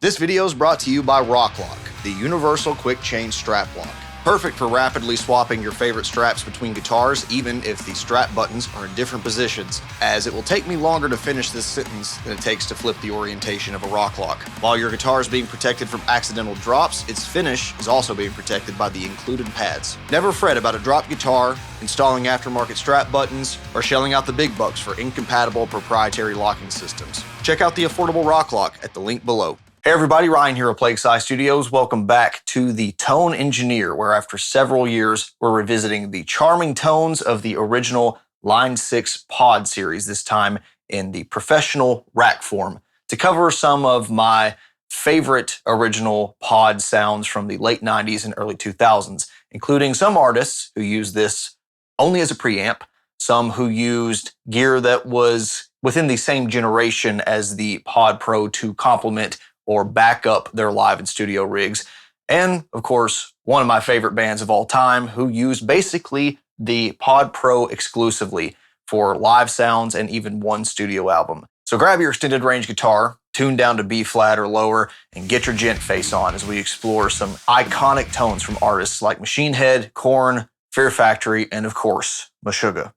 This video is brought to you by RockLock, the universal quick change strap lock. Perfect for rapidly swapping your favorite straps between guitars, even if the strap buttons are in different positions, as it will take me longer to finish this sentence than it takes to flip the orientation of a RockLock. While your guitar is being protected from accidental drops, its finish is also being protected by the included pads. Never fret about a dropped guitar, installing aftermarket strap buttons, or shelling out the big bucks for incompatible proprietary locking systems. Check out the affordable RockLock at the link below. Hey everybody, Ryan here at Plague Scythe Studios. Welcome back to the Tone Engineer, where after several years, we're revisiting the charming tones of the original Line 6 pod series, this time in the professional rack form, to cover some of my favorite original pod sounds from the late 90s and early 2000s, including some artists who used this only as a preamp, some who used gear that was within the same generation as the Pod Pro to complement or back up their live and studio rigs. And of course, one of my favorite bands of all time who used basically the Pod Pro exclusively for live sounds and even one studio album. So grab your extended range guitar, tune down to B flat or lower, and get your gent face on as we explore some iconic tones from artists like Machine Head, Korn, Fear Factory, and of course, Meshuggah.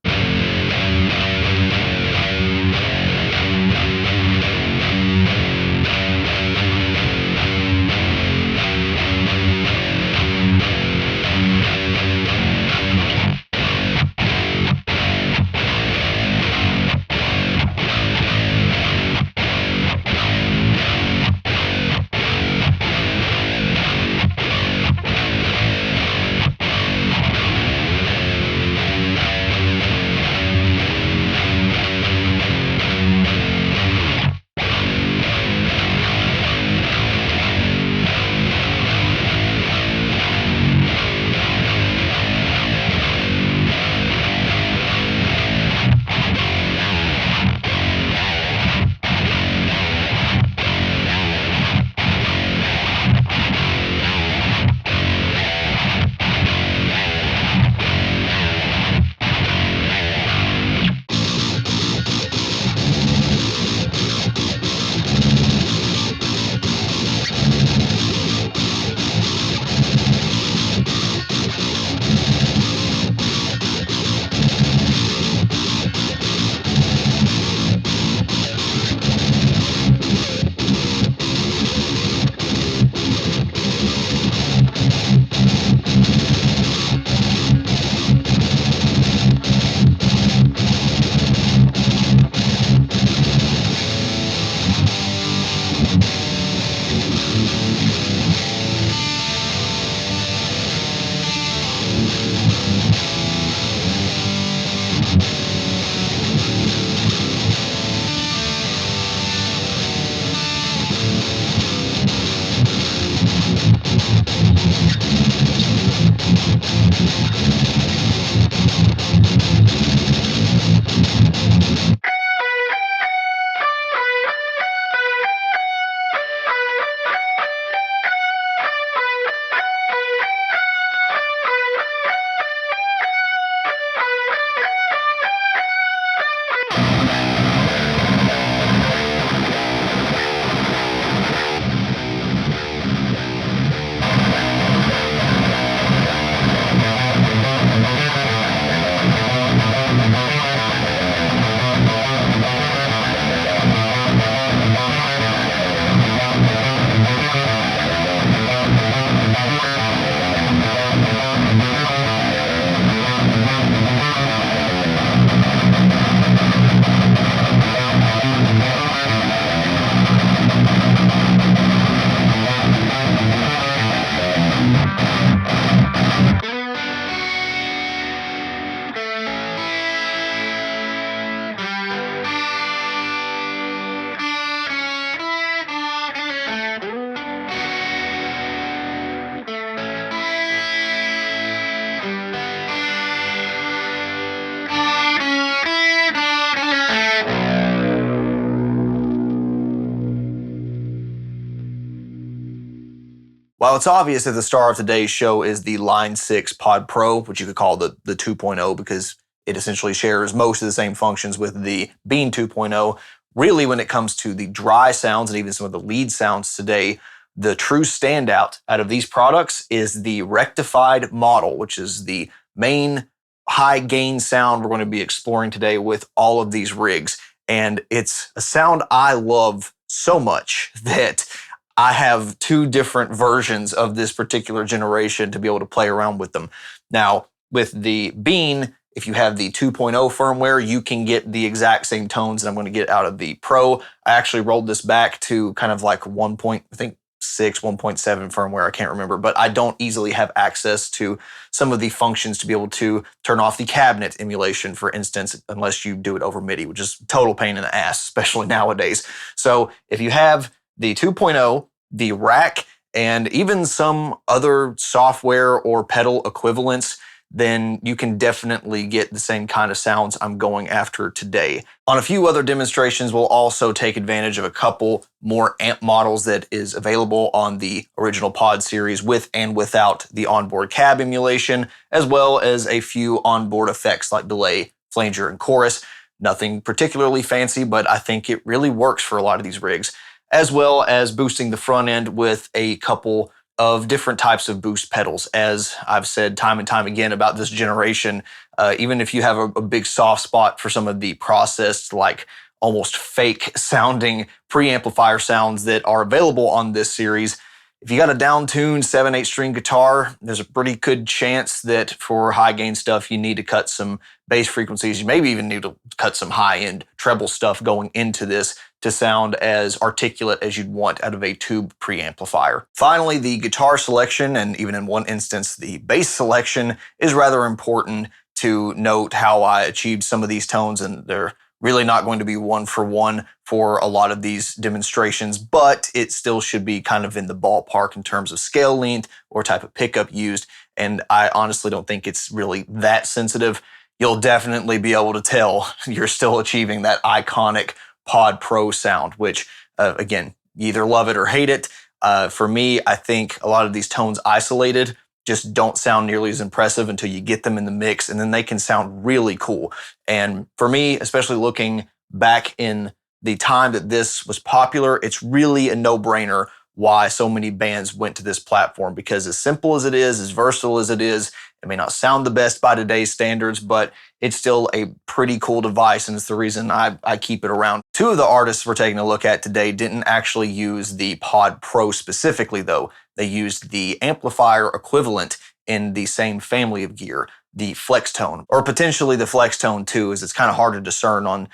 While it's obvious that the star of today's show is the Line 6 Pod Pro, which you could call the 2.0 because it essentially shares most of the same functions with the Bean 2.0, really, when it comes to the dry sounds and even some of the lead sounds today, the true standout out of these products is the Rectified model, which is the main high gain sound we're going to be exploring today with all of these rigs. And it's a sound I love so much that I have two different versions of this particular generation to be able to play around with them. Now, with the Bean, if you have the 2.0 firmware, you can get the exact same tones that I'm going to get out of the Pro. I actually rolled this back to kind of like 1.6, 1.7 firmware, I can't remember, but I don't easily have access to some of the functions to be able to turn off the cabinet emulation, for instance, unless you do it over MIDI, which is total pain in the ass, especially nowadays. So if you have the 2.0, the rack, and even some other software or pedal equivalents, then you can definitely get the same kind of sounds I'm going after today. On a few other demonstrations, we'll also take advantage of a couple more amp models that is available on the original Pod series with and without the onboard cab emulation, as well as a few onboard effects like delay, flanger, and chorus. Nothing particularly fancy, but I think it really works for a lot of these rigs, as well as boosting the front end with a couple of different types of boost pedals. As I've said time and time again about this generation, even if you have a big soft spot for some of the processed, like almost fake sounding preamplifier sounds that are available on this series, if you got a down-tuned 7/8 string guitar, there's a pretty good chance that for high gain stuff, you need to cut some bass frequencies. You maybe even need to cut some high-end treble stuff going into this to sound as articulate as you'd want out of a tube preamplifier. Finally, the guitar selection, and even in one instance, the bass selection, is rather important to note how I achieved some of these tones, and they're really not going to be one for one for a lot of these demonstrations, but it still should be kind of in the ballpark in terms of scale length or type of pickup used. And I honestly don't think it's really that sensitive. You'll definitely be able to tell you're still achieving that iconic Pod Pro sound, which again, you either love it or hate it. For me, I think a lot of these tones isolated just don't sound nearly as impressive until you get them in the mix, and then they can sound really cool. And for me, especially looking back in the time that this was popular, it's really a no-brainer why so many bands went to this platform, because as simple as it is, as versatile as it is, it may not sound the best by today's standards, but it's still a pretty cool device, and it's the reason I keep it around. Two of the artists we're taking a look at today didn't actually use the Pod Pro specifically, though. They used the amplifier equivalent in the same family of gear, the Flex Tone, or potentially the Flex Tone 2, as it's kind of hard to discern on,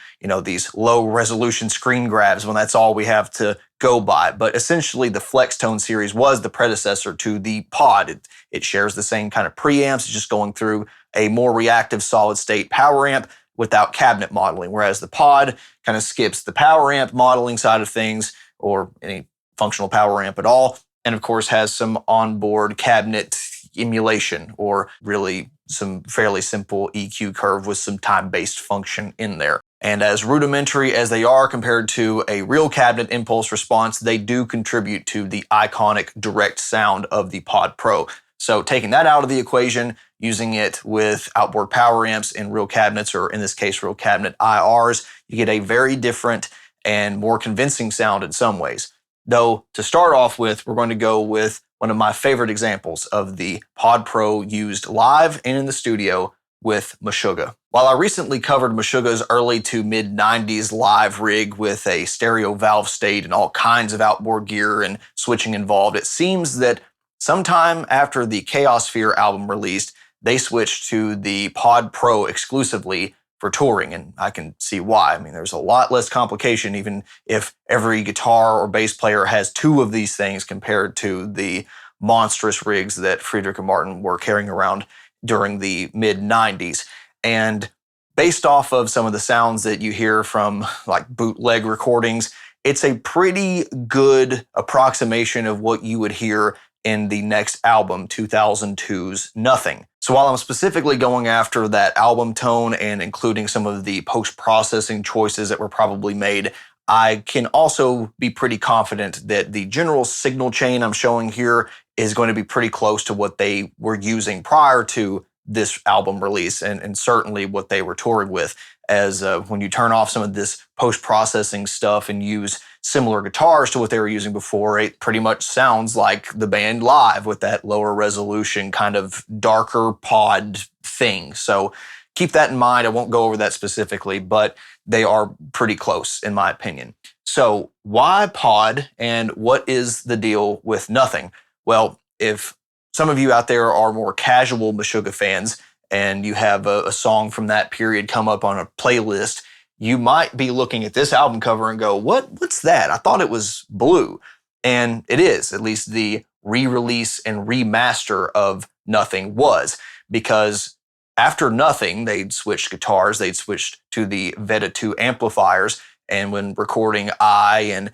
these low resolution screen grabs when that's all we have to go by. But essentially the Flex Tone series was the predecessor to the Pod. It shares the same kind of preamps, it's just going through a more reactive solid state power amp without cabinet modeling, whereas the Pod kind of skips the power amp modeling side of things, or any functional power amp at all, and of course has some onboard cabinet emulation, or really some fairly simple EQ curve with some time-based function in there. And as rudimentary as they are compared to a real cabinet impulse response, they do contribute to the iconic direct sound of the Pod Pro. So taking that out of the equation, using it with outboard power amps in real cabinets, or in this case, real cabinet IRs, you get a very different and more convincing sound in some ways. Though, to start off with, we're going to go with one of my favorite examples of the Pod Pro used live and in the studio with Meshuggah. While I recently covered Meshuggah's early to mid-90s live rig with a stereo valve state and all kinds of outboard gear and switching involved, it seems that sometime after the Chaosphere album released, they switched to the Pod Pro exclusively for touring, and I can see why. I mean, there's a lot less complication, even if every guitar or bass player has two of these things, compared to the monstrous rigs that Friedrich and Martin were carrying around during the mid-90s. And based off of some of the sounds that you hear from like bootleg recordings, it's a pretty good approximation of what you would hear in the next album, 2002's Nothing. So while I'm specifically going after that album tone and including some of the post-processing choices that were probably made, I can also be pretty confident that the general signal chain I'm showing here is going to be pretty close to what they were using prior to this album release and certainly what they were touring with, as when you turn off some of this post-processing stuff and use similar guitars to what they were using before, it pretty much sounds like the band live with that lower resolution kind of darker pod thing. So keep that in mind. I won't go over that specifically, but they are pretty close in my opinion. So why pod and what is the deal with Nothing? Well, if some of you out there are more casual Meshuggah fans and you have a song from that period come up on a playlist, you might be looking at this album cover and go, what's that? I thought it was blue. And it is, at least the re-release and remaster of Nothing was, because after Nothing, they'd switched guitars, they'd switched to the Veta 2 amplifiers, and when recording and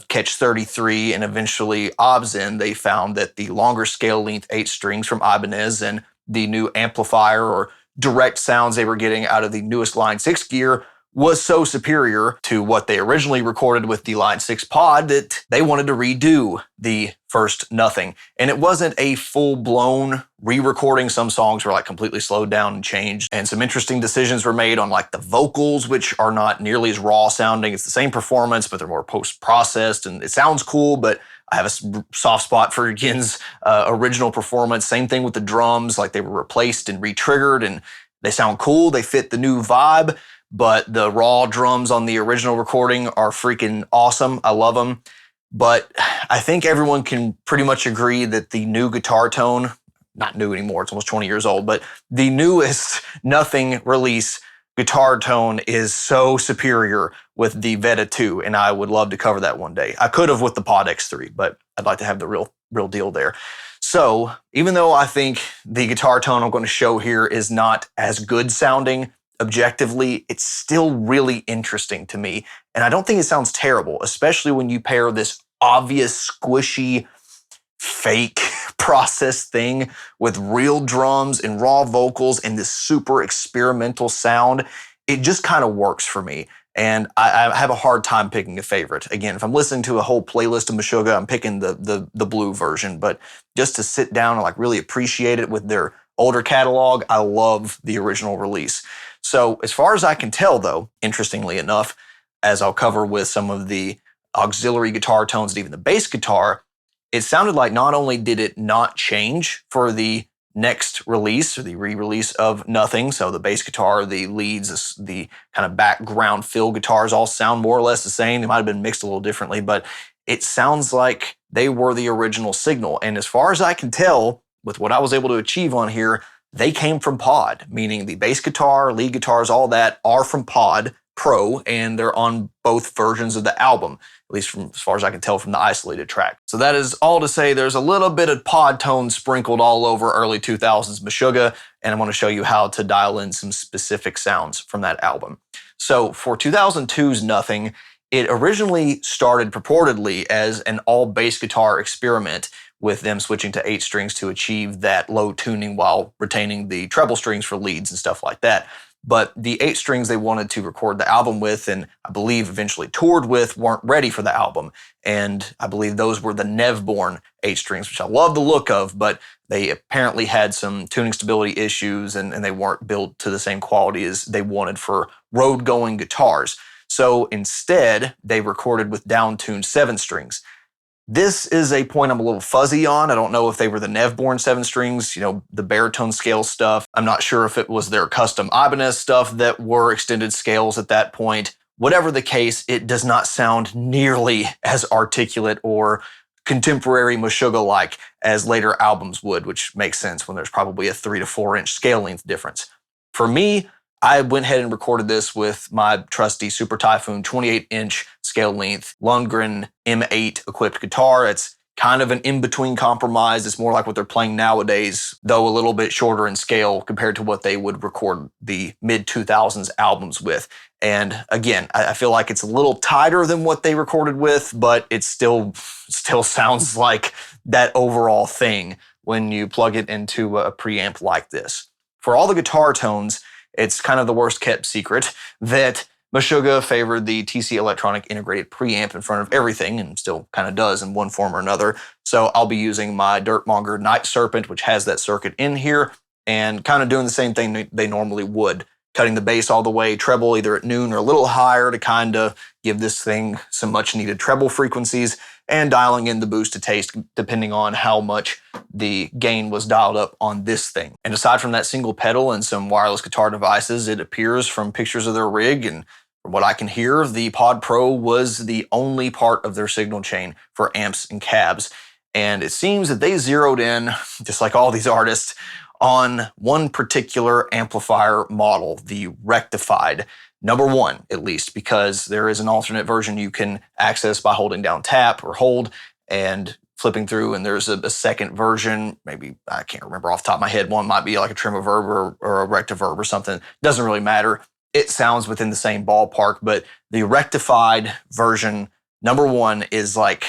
Catch 33 and eventually Obzin, they found that the longer scale length 8 strings from Ibanez and the new amplifier or direct sounds they were getting out of the newest Line 6 gear was so superior to what they originally recorded with the Line 6 pod that they wanted to redo the first Nothing. And it wasn't a full-blown re-recording. Some songs were like completely slowed down and changed. And some interesting decisions were made on like the vocals, which are not nearly as raw sounding. It's the same performance, but they're more post-processed and it sounds cool, but I have a soft spot for Gin's original performance. Same thing with the drums, like they were replaced and re-triggered and they sound cool. They fit the new vibe. But the raw drums on the original recording are freaking awesome. I love them. But I think everyone can pretty much agree that the new guitar tone, not new anymore, it's almost 20 years old, but the newest Nothing release guitar tone is so superior with the Veta 2, and I would love to cover that one day. I could have with the Pod X3, but I'd like to have the real deal there. So even though I think the guitar tone I'm going to show here is not as good sounding, objectively, it's still really interesting to me. And I don't think it sounds terrible, especially when you pair this obvious, squishy, fake process thing with real drums and raw vocals and this super experimental sound. It just kind of works for me. And I have a hard time picking a favorite. Again, if I'm listening to a whole playlist of Meshuggah, I'm picking the blue version. But just to sit down and like really appreciate it with their older catalog, I love the original release. So as far as I can tell, though, interestingly enough, as I'll cover with some of the auxiliary guitar tones and even the bass guitar, it sounded like not only did it not change for the next release or the re-release of Nothing, so the bass guitar, the leads, the kind of background fill guitars all sound more or less the same. They might have been mixed a little differently, but it sounds like they were the original signal. And as far as I can tell, with what I was able to achieve on here, they came from Pod, meaning the bass guitar, lead guitars, all that are from Pod Pro, and they're on both versions of the album, at least from as far as I can tell from the isolated track. So that is all to say there's a little bit of pod tone sprinkled all over early 2000s Meshuggah, and I want to show you how to dial in some specific sounds from that album. So for 2002's Nothing, it originally started purportedly as an all bass guitar experiment, with them switching to 8 strings to achieve that low tuning while retaining the treble strings for leads and stuff like that. But the 8 strings they wanted to record the album with, and I believe eventually toured with, weren't ready for the album. And I believe those were the Nev-born 8 strings, which I love the look of, but they apparently had some tuning stability issues and they weren't built to the same quality as they wanted for road-going guitars. So instead, they recorded with down-tuned 7 strings. This is a point I'm a little fuzzy on. I don't know if they were the Nev-born 7 strings, the baritone scale stuff. I'm not sure if it was their custom Ibanez stuff that were extended scales at that point. Whatever the case, it does not sound nearly as articulate or contemporary Meshuggah-like as later albums would, which makes sense when there's probably a 3 to 4 inch scale length difference. For me, I went ahead and recorded this with my trusty Super Typhoon 28-inch scale length Lundgren M8 equipped guitar. It's kind of an in-between compromise. It's more like what they're playing nowadays, though a little bit shorter in scale compared to what they would record the mid-2000s albums with. And again, I feel like it's a little tighter than what they recorded with, but it still sounds like that overall thing when you plug it into a preamp like this. For all the guitar tones, it's kind of the worst kept secret that Meshuggah favored the TC Electronic integrated preamp in front of everything, and still kind of does in one form or another. So I'll be using my Dirtmonger Night Serpent, which has that circuit in here. and kind of doing the same thing they normally would, cutting the bass all the way, treble either at noon or a little higher to kind of give this thing some much needed treble frequencies, and dialing in the boost to taste depending on how much the gain was dialed up on this thing. And aside from that single pedal and some wireless guitar devices, it appears from pictures of their rig and from what I can hear, the Pod Pro was the only part of their signal chain for amps and cabs. And it seems that they zeroed in, just like all these artists, on one particular amplifier model, the Rectified. Number one, at least, because there is an alternate version you can access by holding down tap or hold and flipping through, and there's a second version, maybe, I can't remember off the top of my head, one might be like a trimoverb or a rectiverb or something. Doesn't really matter. It sounds within the same ballpark, but the Rectified version, number one, is like,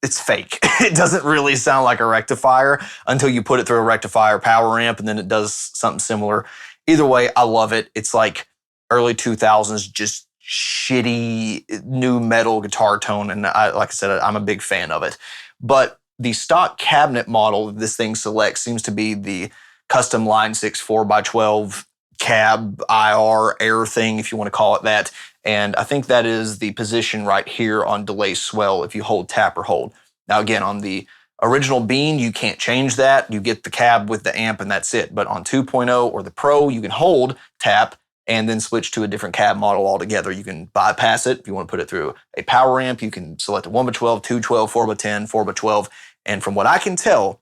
it's fake. It doesn't really sound like a rectifier until you put it through a rectifier power amp, and then it does something similar. Either way, I love it. It's like early 2000s, just shitty new metal guitar tone, and like I said, I'm a big fan of it. But the stock cabinet model this thing selects seems to be the custom Line 6 4x12 cab IR air thing, if you want to call it that. And I think that is the position right here on delay swell if you hold tap or hold. Now again, on the original Bean, you can't change that. You get the cab with the amp and that's it. But on 2.0 or the Pro, you can hold tap and then switch to a different cab model altogether. You can bypass it. If you want to put it through a power amp, you can select a 1x12, 2x12, 4x10, 4x12. And from what I can tell,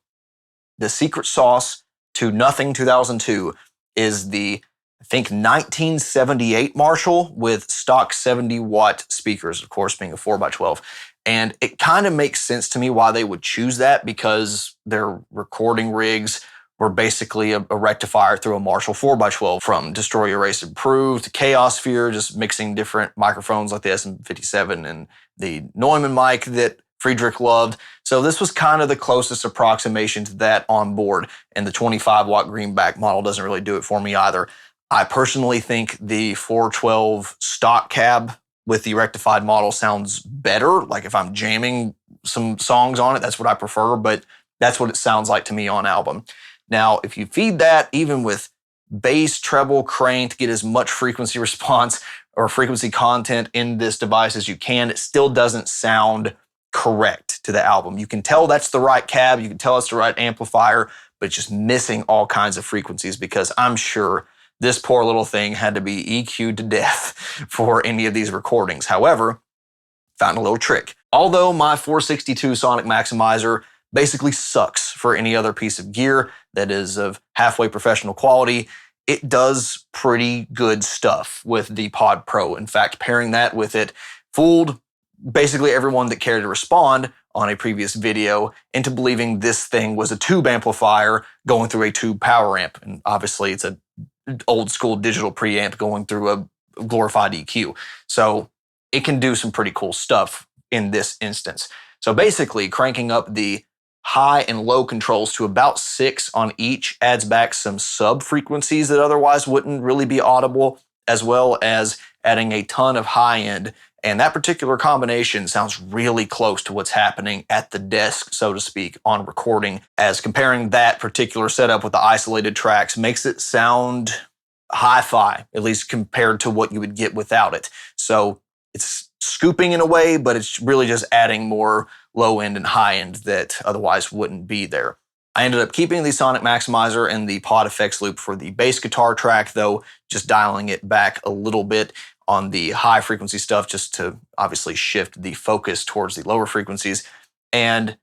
the secret sauce to Nothing 2002 is the, I think, 1978 Marshall with stock 70-watt speakers, of course, being a 4x12. And it kind of makes sense to me why they would choose that, because their recording rigs were basically a rectifier through a Marshall 4x12, from Destroy, Erase, Improve to Chaos Sphere, just mixing different microphones like the SM57 and the Neumann mic that Friedrich loved. So this was kind of the closest approximation to that on board, and the 25-watt greenback model doesn't really do it for me either. I personally think the 412 stock cab with the rectified model sounds better. Like if I'm jamming some songs on it, that's what I prefer, but that's what it sounds like to me on album. Now, if you feed that even with bass, treble, crane to get as much frequency response or frequency content in this device as you can, it still doesn't sound correct to the album. You can tell that's the right cab, you can tell it's the right amplifier, but it's just missing all kinds of frequencies, because I'm sure this poor little thing had to be EQ'd to death for any of these recordings. However, found a little trick. Although my 462 Sonic Maximizer basically sucks for any other piece of gear that is of halfway professional quality, it does pretty good stuff with the Pod Pro. In fact, pairing that with it fooled basically everyone that cared to respond on a previous video into believing this thing was a tube amplifier going through a tube power amp. And obviously it's a old school digital preamp going through a glorified EQ. So it can do some pretty cool stuff in this instance. So basically cranking up the high and low controls to about 6 on each adds back some sub frequencies that otherwise wouldn't really be audible, as well as adding a ton of high end. And that particular combination sounds really close to what's happening at the desk, so to speak, on recording, as comparing that particular setup with the isolated tracks makes it sound hi-fi, at least compared to what you would get without it. So it's scooping in a way, but it's really just adding more low end and high end that otherwise wouldn't be there. I ended up keeping the Sonic Maximizer and the Pod Effects loop for the bass guitar track, though, just dialing it back a little bit on the high frequency stuff, just to obviously shift the focus towards the lower frequencies. And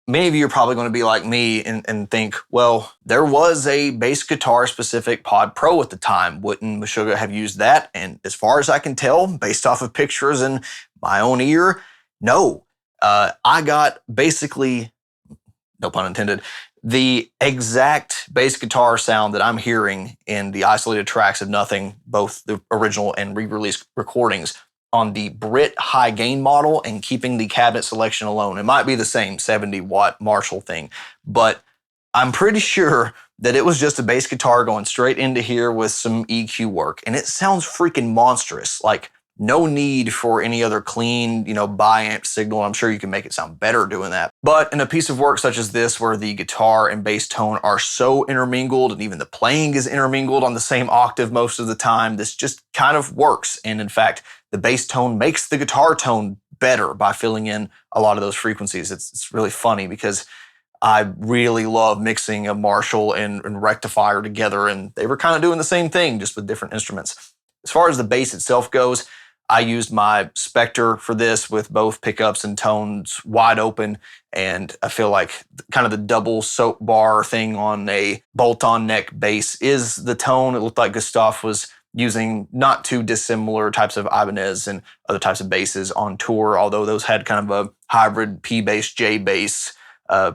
many of you are probably going to be like me and think, well, there was a bass guitar specific Pod Pro at the time. Wouldn't Meshuggah have used that? And as far as I can tell, based off of pictures and my own ear, no. I got basically, no pun intended, the exact bass guitar sound that I'm hearing in the isolated tracks of Nothing, both the original and re-release recordings, on the Brit high gain model, and keeping the cabinet selection alone. It might be the same 70-watt Marshall thing, but I'm pretty sure that it was just a bass guitar going straight into here with some EQ work, and it sounds freaking monstrous. Like, No need for any other clean, bi-amp signal. I'm sure you can make it sound better doing that. But in a piece of work such as this, where the guitar and bass tone are so intermingled and even the playing is intermingled on the same octave most of the time, this just kind of works. And in fact, the bass tone makes the guitar tone better by filling in a lot of those frequencies. It's really funny because I really love mixing a Marshall and rectifier together, and they were kind of doing the same thing, just with different instruments. As far as the bass itself goes, I used my Spectre for this with both pickups and tones wide open, and I feel like kind of the double soap bar thing on a bolt-on neck bass is the tone. It looked like Gustav was using not too dissimilar types of Ibanez and other types of basses on tour, although those had kind of a hybrid P bass, J bass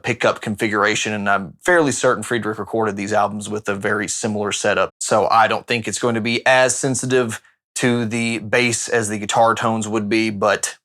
pickup configuration, and I'm fairly certain Friedrich recorded these albums with a very similar setup. So I don't think it's going to be as sensitive to the bass as the guitar tones would be, but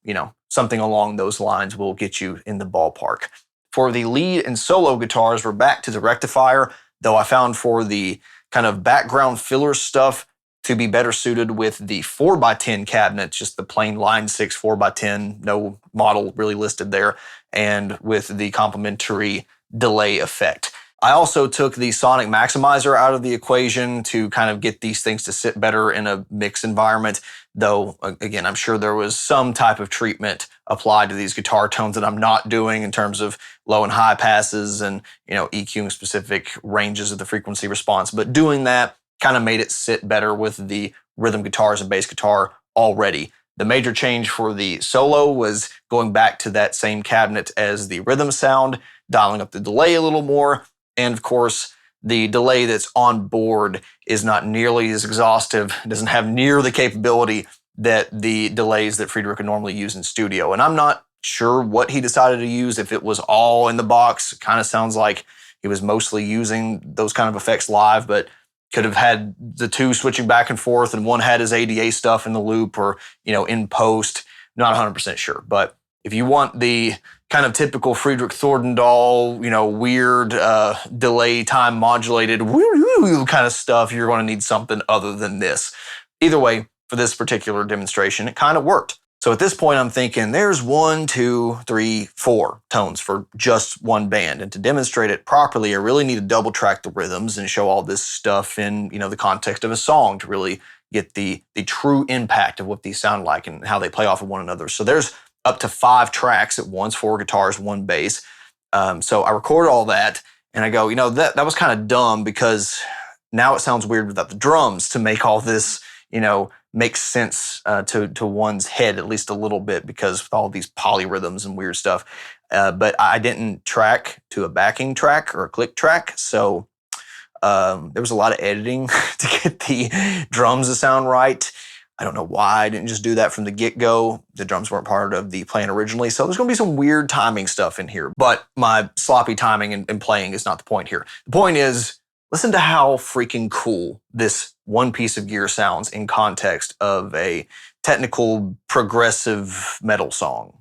something along those lines will get you in the ballpark. For the lead and solo guitars, we're back to the rectifier, though I found for the kind of background filler stuff to be better suited with the 4x10 cabinet, just the plain line 6 4x10, no model really listed there, and with the complementary delay effect. I also took the sonic maximizer out of the equation to kind of get these things to sit better in a mix environment, though, again, I'm sure there was some type of treatment applied to these guitar tones that I'm not doing in terms of low and high passes and, EQing specific ranges of the frequency response. But doing that kind of made it sit better with the rhythm guitars and bass guitar already. The major change for the solo was going back to that same cabinet as the rhythm sound, dialing up the delay a little more. And of course, the delay that's on board is not nearly as exhaustive. It doesn't have near the capability that the delays that Friedrich would normally use in studio. And I'm not sure what he decided to use, if it was all in the box. It kind of sounds like he was mostly using those kind of effects live, but could have had the two switching back and forth and one had his ADA stuff in the loop or, in post. Not 100% sure. But if you want the kind of typical Friedrich Thorndahl, weird delay time modulated kind of stuff, you're going to need something other than this. Either way, for this particular demonstration, it kind of worked. So at this point, I'm thinking there's 1, 2, 3, 4 tones for just one band. And to demonstrate it properly, I really need to double track the rhythms and show all this stuff in, the context of a song to really get the true impact of what these sound like and how they play off of one another. So there's up to 5 tracks at once, 4 guitars, 1 bass. So I record all that and I go, that was kind of dumb because now it sounds weird without the drums to make all this, make sense to one's head at least a little bit, because with all these polyrhythms and weird stuff. But I didn't track to a backing track or a click track. So there was a lot of editing to get the drums to sound right. I don't know why I didn't just do that from the get-go. The drums weren't part of the plan originally, so there's going to be some weird timing stuff in here. But my sloppy timing and playing is not the point here. The point is, listen to how freaking cool this one piece of gear sounds in context of a technical, progressive metal song.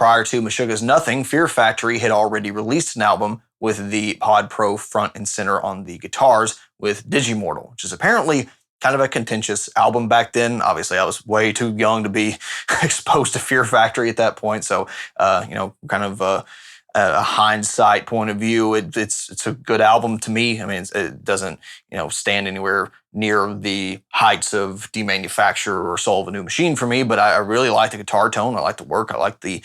Prior to Meshuggah's Nothing, Fear Factory had already released an album with the Pod Pro front and center on the guitars with Digimortal, which is apparently kind of a contentious album back then. Obviously, I was way too young to be exposed to Fear Factory at that point, so kind of a hindsight point of view, it's a good album to me. I mean, it doesn't stand anywhere near the heights of Demanufacture or Soul of a New Machine for me, but I really like the guitar tone. I like the work. I like the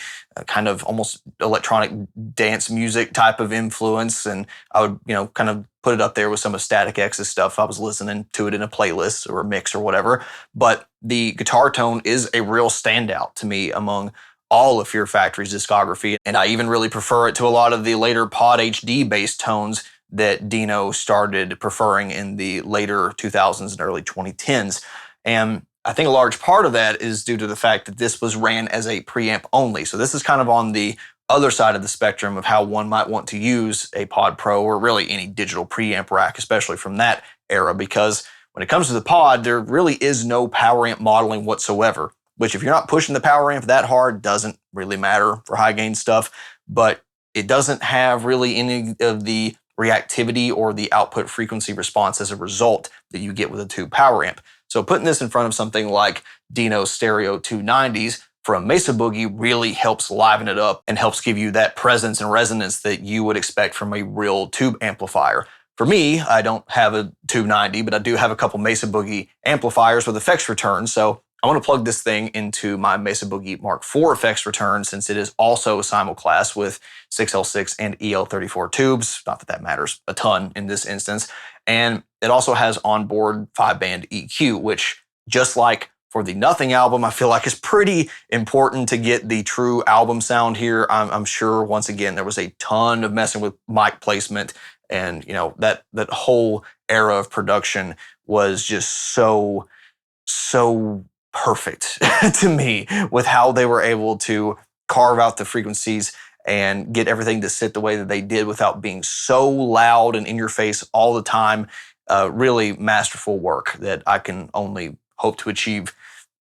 kind of almost electronic dance music type of influence, and I would kind of put it up there with some of Static X's stuff. I was listening to it in a playlist or a mix or whatever, but the guitar tone is a real standout to me among all of Fear Factory's discography, and I even really prefer it to a lot of the later Pod HD based tones that Dino started preferring in the later 2000s and early 2010s. And I think a large part of that is due to the fact that this was ran as a preamp only. So this is kind of on the other side of the spectrum of how one might want to use a Pod Pro or really any digital preamp rack, especially from that era, because when it comes to the Pod, there really is no power amp modeling whatsoever, which if you're not pushing the power amp that hard, doesn't really matter for high gain stuff, but it doesn't have really any of the reactivity or the output frequency response as a result that you get with a tube power amp. So putting this in front of something like Dino's Stereo 290s from Mesa Boogie really helps liven it up and helps give you that presence and resonance that you would expect from a real tube amplifier. For me, I don't have a 290, but I do have a couple Mesa Boogie amplifiers with effects return, so I want to plug this thing into my Mesa Boogie Mark IV effects return since it is also simulclass with 6L6 and EL34 tubes. Not that that matters a ton in this instance. And it also has onboard 5-band EQ, which just like for the Nothing album, I feel like is pretty important to get the true album sound here. I'm sure, once again, there was a ton of messing with mic placement, and that whole era of production was just so perfect to me with how they were able to carve out the frequencies and get everything to sit the way that they did without being so loud and in your face all the time. Really masterful work that I can only hope to achieve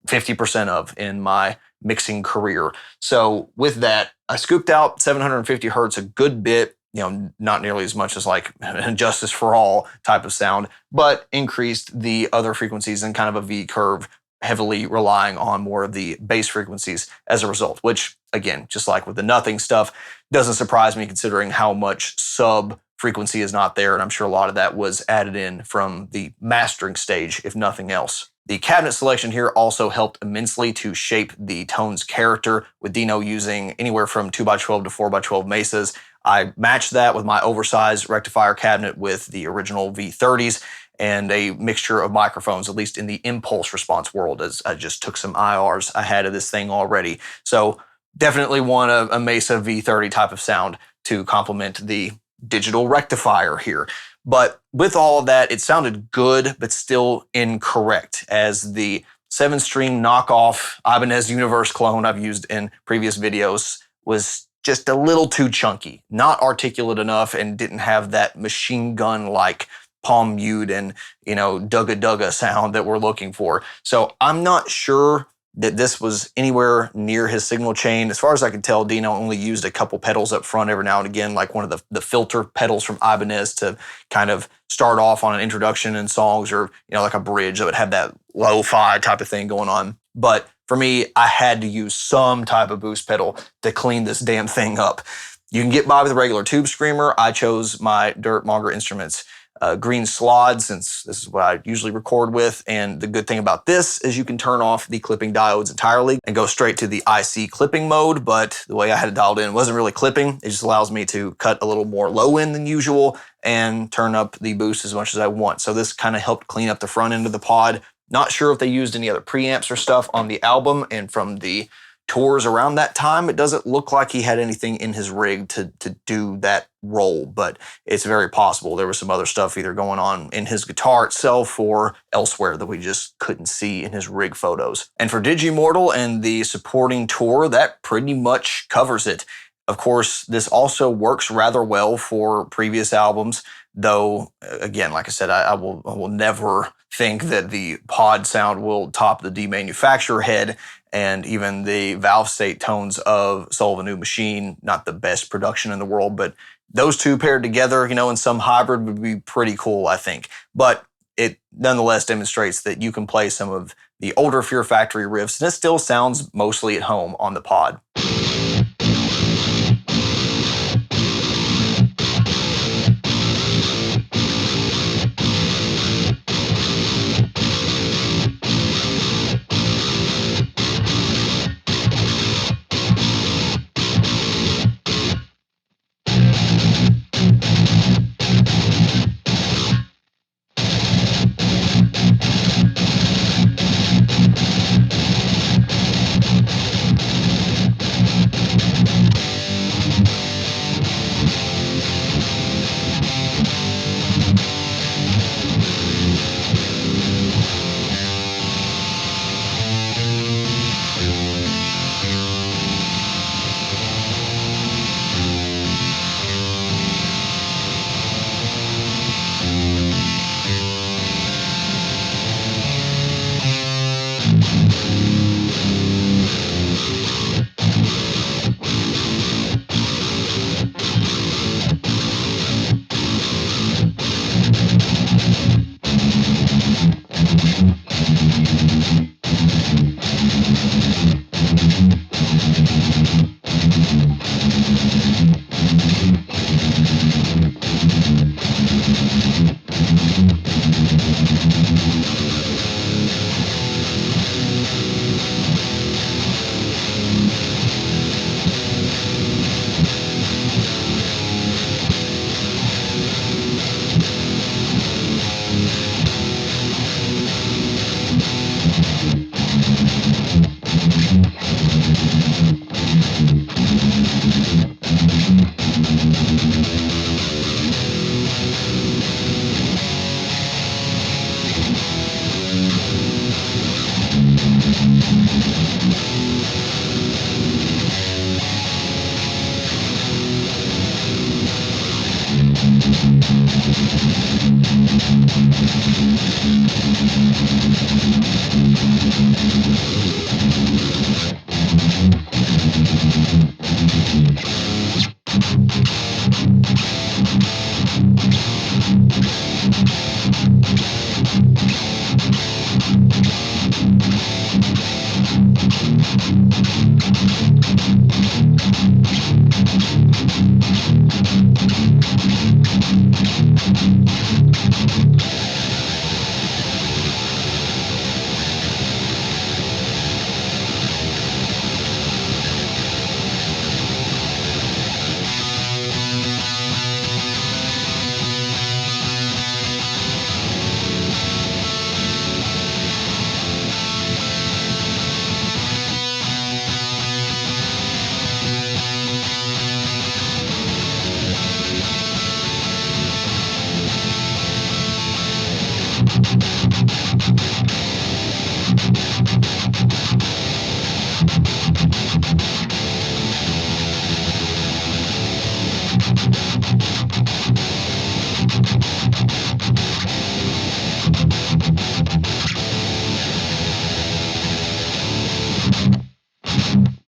50% of in my mixing career. So with that, I scooped out 750 hertz a good bit, not nearly as much as like Justice for All type of sound, but increased the other frequencies in kind of a V curve, heavily relying on more of the bass frequencies as a result, which again, just like with the Nothing stuff, doesn't surprise me considering how much sub frequency is not there. And I'm sure a lot of that was added in from the mastering stage, if nothing else. The cabinet selection here also helped immensely to shape the tone's character, with Dino using anywhere from 2x12 to 4x12 mesas. I matched that with my oversized rectifier cabinet with the original V30s and a mixture of microphones, at least in the impulse response world, as I just took some IRs I had of this thing already. So definitely want a Mesa V30 type of sound to complement the digital rectifier here. But with all of that, it sounded good, but still incorrect, as the 7-string knockoff Ibanez Universe clone I've used in previous videos was just a little too chunky, not articulate enough, and didn't have that machine gun-like palm mute and, dugga dugga sound that we're looking for. So I'm not sure that this was anywhere near his signal chain. As far as I can tell, Dino only used a couple pedals up front every now and again, like one of the filter pedals from Ibanez to kind of start off on an introduction in songs, or, like a bridge that would have that lo-fi type of thing going on. But for me, I had to use some type of boost pedal to clean this damn thing up. You can get by with a regular tube screamer. I chose my Dirt Monger Instruments green slod, since this is what I usually record with. And the good thing about this is you can turn off the clipping diodes entirely and go straight to the IC clipping mode. But the way I had it dialed in wasn't really clipping. It just allows me to cut a little more low end than usual and turn up the boost as much as I want. So this kind of helped clean up the front end of the pod. Not sure if they used any other preamps or stuff on the album, and from the tours around that time, it doesn't look like he had anything in his rig to do that role, but it's very possible there was some other stuff either going on in his guitar itself or elsewhere that we just couldn't see in his rig photos. And for Digimortal and the supporting tour, that pretty much covers it. Of course, this also works rather well for previous albums, though, again, like I said, I will never think that the pod sound will top the Demanufacture head. and even the valve state tones of Soul of a New Machine, not the best production in the world, but those two paired together, in some hybrid would be pretty cool, I think. But it nonetheless demonstrates that you can play some of the older Fear Factory riffs, and it still sounds mostly at home on the pod.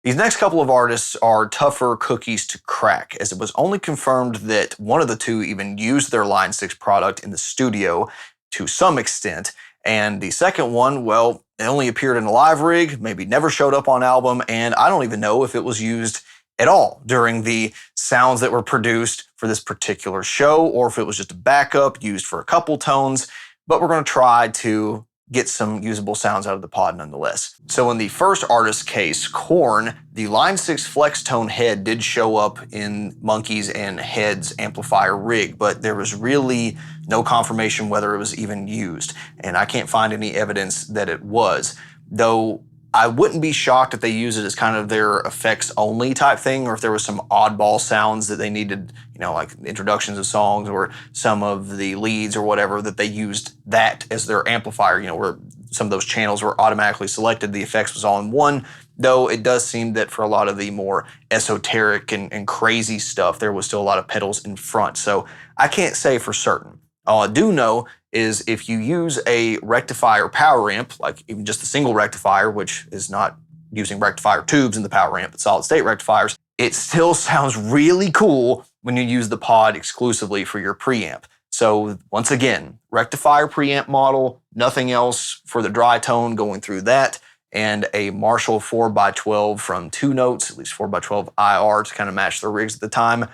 These next couple of artists are tougher cookies to crack, as it was only confirmed that one of the two even used their Line 6 product in the studio to some extent, and the second one, well, it only appeared in a live rig, maybe never showed up on album, and I don't even know if it was used at all during the sounds that were produced for this particular show, or if it was just a backup used for a couple tones, but we're going to try to get some usable sounds out of the pod nonetheless. So in the first artist case, Korn, the Line 6 flex tone head did show up in Monkey's and Head's amplifier rig, but there was really no confirmation whether it was even used, and I can't find any evidence that it was, though I wouldn't be shocked if they use it as kind of their effects only type thing, or if there was some oddball sounds that they needed, like introductions of songs or some of the leads or whatever, that they used that as their amplifier, where some of those channels were automatically selected, the effects was all in one, though it does seem that for a lot of the more esoteric and crazy stuff, there was still a lot of pedals in front. So I can't say for certain. All I do know is if you use a rectifier power amp, like even just a single rectifier, which is not using rectifier tubes in the power amp, but solid state rectifiers, it still sounds really cool when you use the pod exclusively for your preamp. So once again, rectifier preamp model, nothing else for the dry tone going through that, and a Marshall 4x12 from 2 notes, at least 4x12 IR to kind of match the rigs at the time.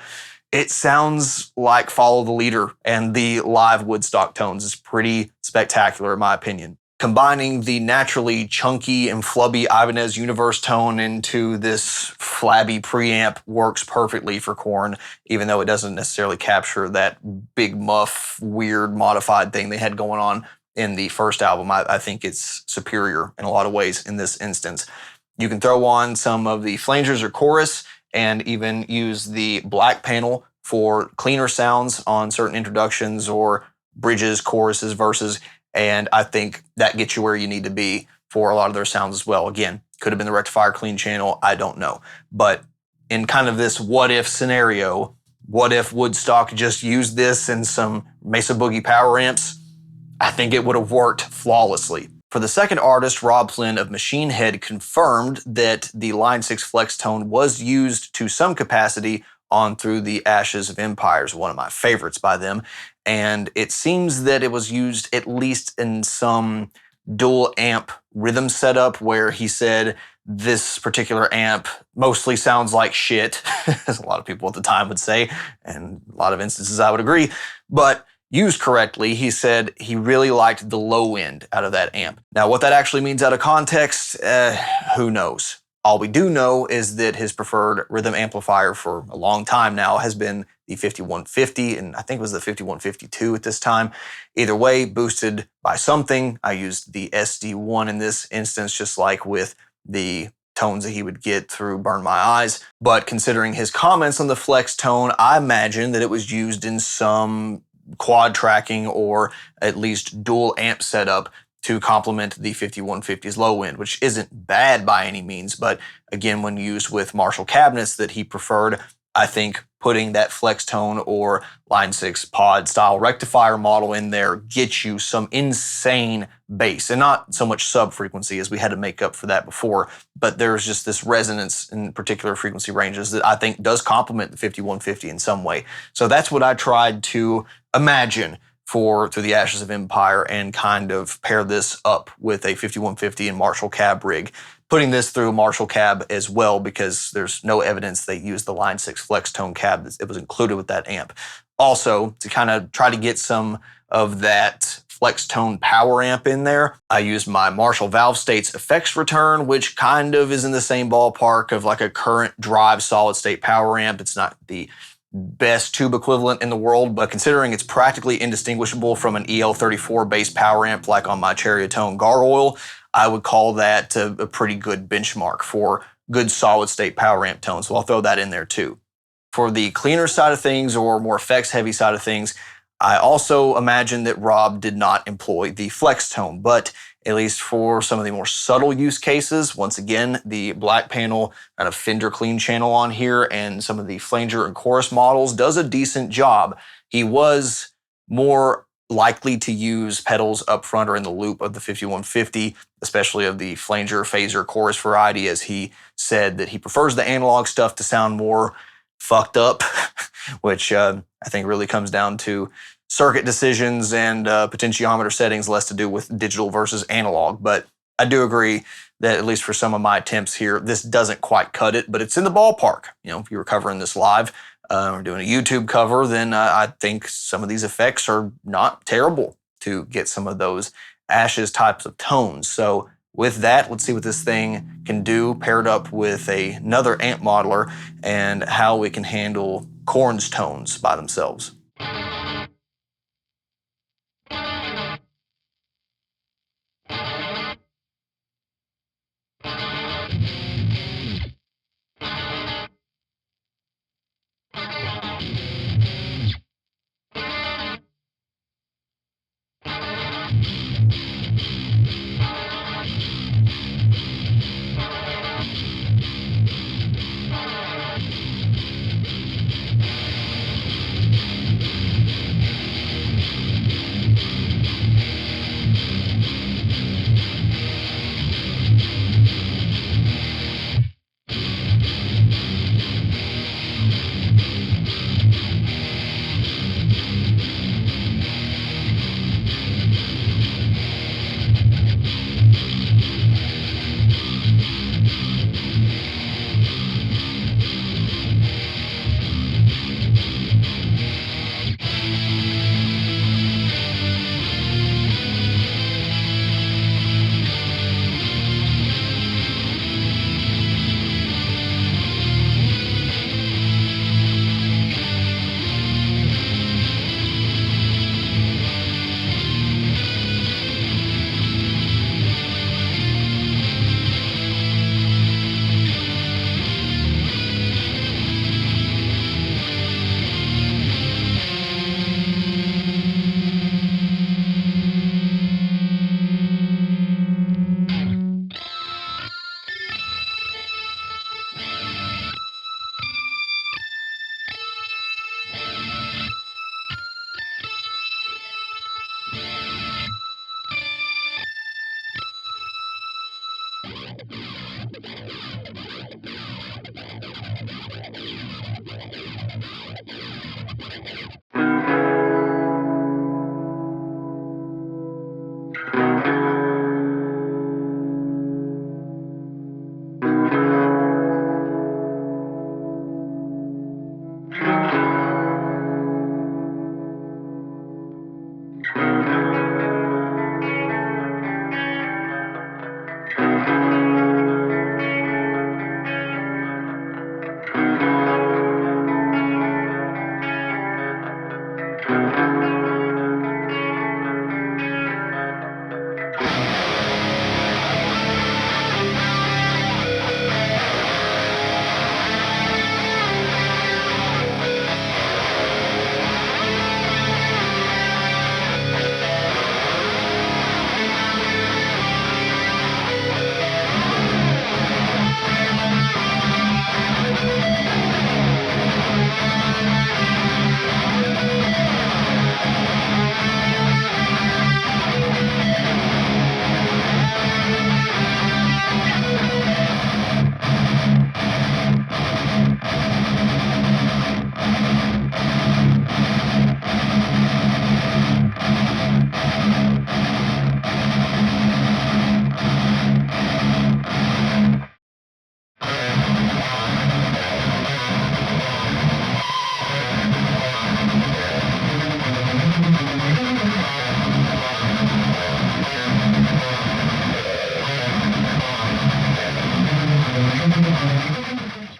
It sounds like Follow the Leader, and the live Woodstock tones is pretty spectacular in my opinion. Combining the naturally chunky and flubby Ibanez Universe tone into this flabby preamp works perfectly for Korn, even though it doesn't necessarily capture that big muff, weird, modified thing they had going on in the first album. I think it's superior in a lot of ways in this instance. You can throw on some of the flangers or chorus and even use the black panel for cleaner sounds on certain introductions or bridges, choruses, verses. And I think that gets you where you need to be for a lot of their sounds as well. Again, could have been the rectifier clean channel, I don't know. But in kind of this what if scenario, what if Woodstock just used this in some Mesa Boogie power amps? I think it would have worked flawlessly. For the second artist, Rob Flynn of Machine Head confirmed that the Line 6 flex tone was used to some capacity on Through the Ashes of Empires, one of my favorites by them. And it seems that it was used at least in some dual amp rhythm setup where he said this particular amp mostly sounds like shit, as a lot of people at the time would say, and a lot of instances I would agree. But used correctly, he said he really liked the low end out of that amp. Now, what that actually means out of context, who knows? All we do know is that his preferred rhythm amplifier for a long time now has been the 5150, and I think it was the 5152 at this time. Either way, boosted by something. I used the SD1 in this instance, just like with the tones that he would get through Burn My Eyes. But considering his comments on the flex tone, I imagine that it was used in some quad tracking or at least dual amp setup to complement the 5150's low end, which isn't bad by any means. But again, when used with Marshall cabinets that he preferred, I think putting that flex tone or Line 6 pod style rectifier model in there gets you some insane bass, and not so much sub frequency as we had to make up for that before, but there's just this resonance in particular frequency ranges that I think does complement the 5150 in some way. So that's what I tried to imagine for Through the Ashes of Empire and kind of pair this up with a 5150 and Marshall cab rig. Putting this through Marshall cab as well because there's no evidence they used the Line 6 flex tone cab. It was included with that amp. Also, to kind of try to get some of that flex tone power amp in there, I used my Marshall Valve States effects return, which kind of is in the same ballpark of like a current drive solid state power amp. It's not the best tube equivalent in the world, but considering it's practically indistinguishable from an EL34 bass power amp like on my Cherrytone Gargoyle, I would call that a pretty good benchmark for good solid state power amp tones. So I'll throw that in there too. For the cleaner side of things or more effects heavy side of things, I also imagine that Rob did not employ the flex tone, but at least for some of the more subtle use cases, once again, the black panel kind of Fender clean channel on here and some of the flanger and chorus models does a decent job. He was more likely to use pedals up front or in the loop of the 5150, especially of the flanger, phaser, chorus variety, as he said that he prefers the analog stuff to sound more fucked up, which I think really comes down to circuit decisions and potentiometer settings, less to do with digital versus analog. But I do agree that at least for some of my attempts here, this doesn't quite cut it, but it's in the ballpark. You know, if you were covering this live or doing a YouTube cover, then I think some of these effects are not terrible to get some of those Ashes types of tones. So with that, let's see what this thing can do paired up with another amp modeler and how it can handle Korn's tones by themselves.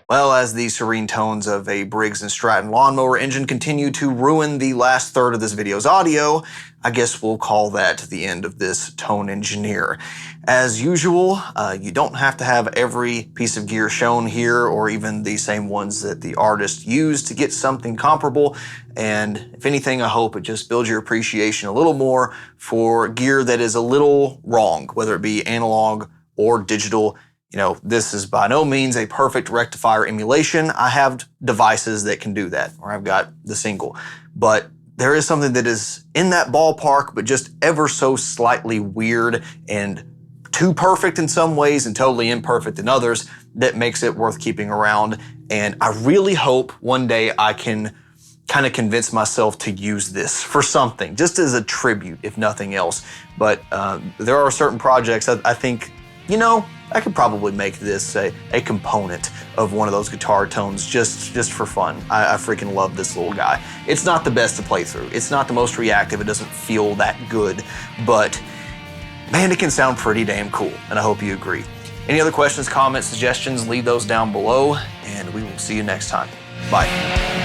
Well, as the serene tones of a Briggs & Stratton lawnmower engine continue to ruin the last third of this video's audio, I guess we'll call that the end of this tone engineer. As usual, you don't have to have every piece of gear shown here or even the same ones that the artist used to get something comparable. And if anything, I hope it just builds your appreciation a little more for gear that is a little wrong, whether it be analog or digital. You know, this is by no means a perfect rectifier emulation. I have devices that can do that, or I've got the single. But there is something that is in that ballpark, but just ever so slightly weird and too perfect in some ways and totally imperfect in others that makes it worth keeping around. And I really hope one day I can kind of convince myself to use this for something, just as a tribute, if nothing else. But there are certain projects I think, you know, I could probably make this a component of one of those guitar tones just for fun. I freaking love this little guy. It's not the best to play through. It's not the most reactive. It doesn't feel that good, but man, it can sound pretty damn cool, and I hope you agree. Any other questions, comments, suggestions, leave those down below, and we will see you next time. Bye.